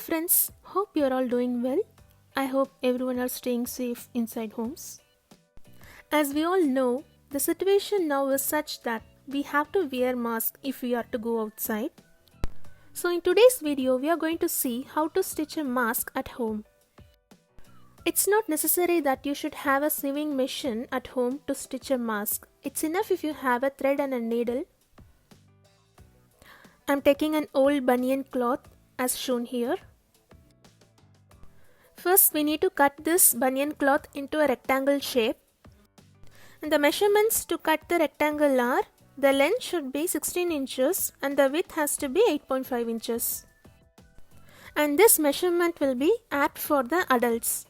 friends, hope you're all doing well. I hope everyone are staying safe inside homes. As we all know, the situation now is such that we have to wear masks if we are to go outside. So in today's video, we are going to see how to stitch a mask at home. It's not necessary that you should have a sewing machine at home to stitch a mask. It's enough if you have a thread and a needle. I'm taking an old banyan cloth as shown here. First we need to cut this banyan cloth into a rectangle shape. And the measurements to cut the rectangle are, the length should be 16 inches and the width has to be 8.5 inches. And this measurement will be apt for the adults.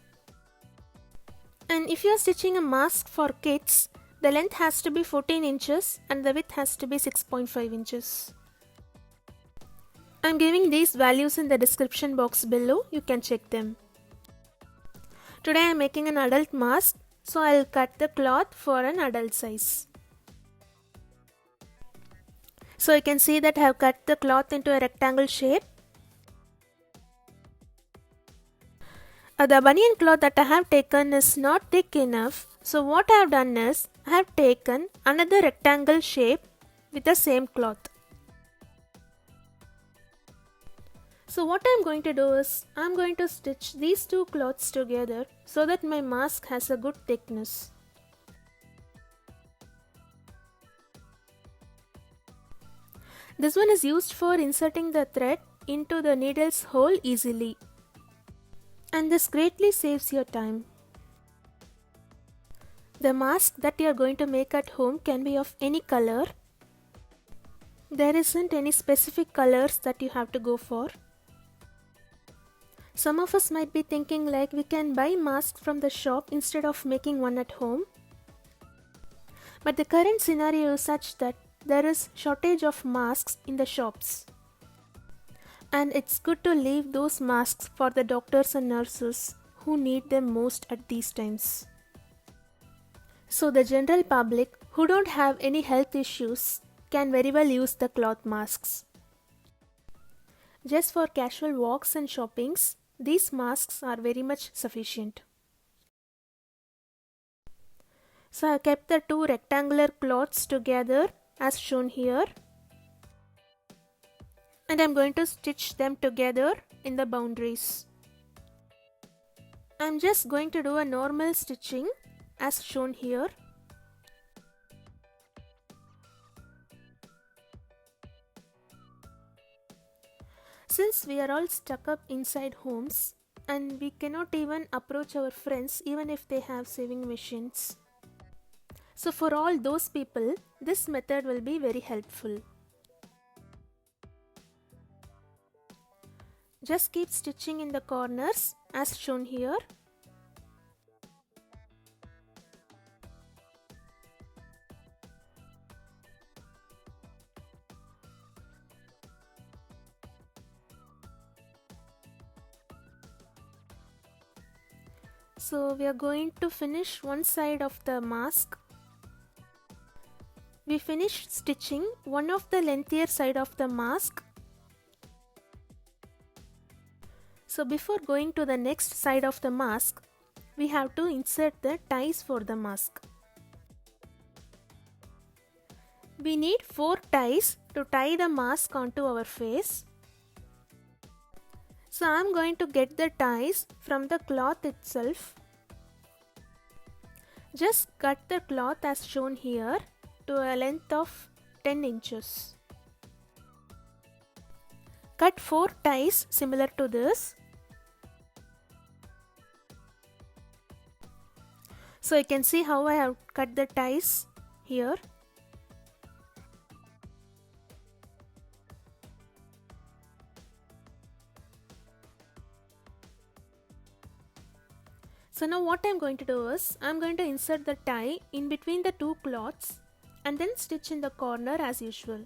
And if you are stitching a mask for kids, the length has to be 14 inches and the width has to be 6.5 inches. I'm giving these values in the description box below, you can check them. Today I am making an adult mask, so I will cut the cloth for an adult size. So you can see that I have cut the cloth into a rectangle shape. The banyan cloth that I have taken is not thick enough, so what I have done is, I have taken another rectangle shape with the same cloth. So what I am going to do is, I am going to stitch these two cloths together so that my mask has a good thickness. This one is used for inserting the thread into the needle's hole easily. And this greatly saves your time. The mask that you are going to make at home can be of any color. There isn't any specific colors that you have to go for. Some of us might be thinking like we can buy masks from the shop instead of making one at home. But the current scenario is such that there is shortage of masks in the shops. And it's good to leave those masks for the doctors and nurses who need them most at these times. So the general public who don't have any health issues can very well use the cloth masks. Just for casual walks and shoppings, these masks are very much sufficient. So I have kept the two rectangular cloths together as shown here. And I am going to stitch them together in the boundaries. I am just going to do a normal stitching as shown here. Since we are all stuck up inside homes and we cannot even approach our friends even if they have sewing machines. So for all those people, this method will be very helpful. Just keep stitching in the corners as shown here. So we are going to finish one side of the mask. We finished stitching one of the lengthier side of the mask. So before going to the next side of the mask, we have to insert the ties for the mask. We need 4 ties to tie the mask onto our face. So I am going to get the ties from the cloth itself. Just cut the cloth as shown here to a length of 10 inches. Cut 4 ties similar to this. So you can see how I have cut the ties here. So now what I am going to do is, I am going to insert the tie in between the two cloths and then stitch in the corner as usual.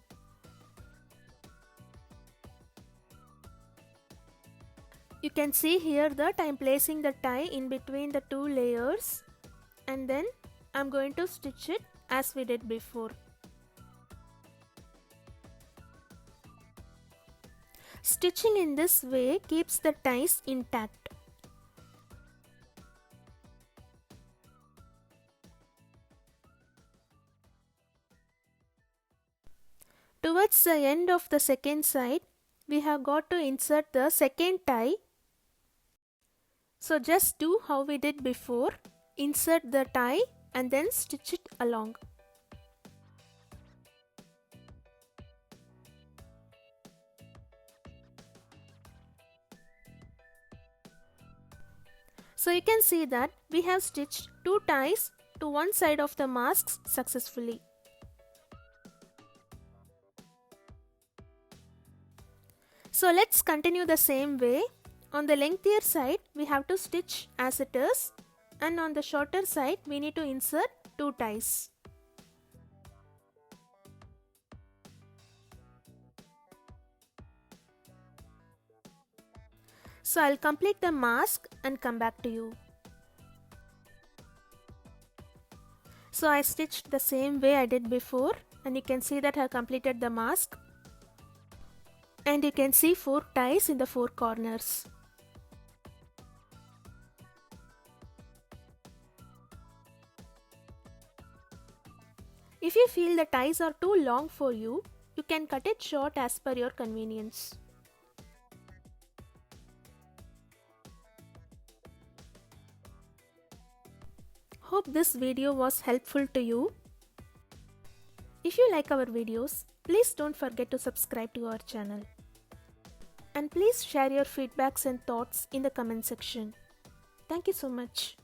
You can see here that I am placing the tie in between the two layers and then I am going to stitch it as we did before. Stitching in this way keeps the ties intact. Towards the end of the second side, we have got to insert the second tie. So just do how we did before. Insert the tie and then stitch it along. So you can see that we have stitched 2 ties to one side of the masks successfully. So let's continue the same way. On the lengthier side we have to stitch as it is, and on the shorter side we need to insert 2 ties. So I'll complete the mask and come back to you. So I stitched the same way I did before, and you can see that I have completed the mask. And you can see 4 ties in the 4 corners. If you feel the ties are too long for you, you can cut it short as per your convenience. Hope this video was helpful to you. If you like our videos, please don't forget to subscribe to our channel. And please share your feedbacks and thoughts in the comment section. Thank you so much.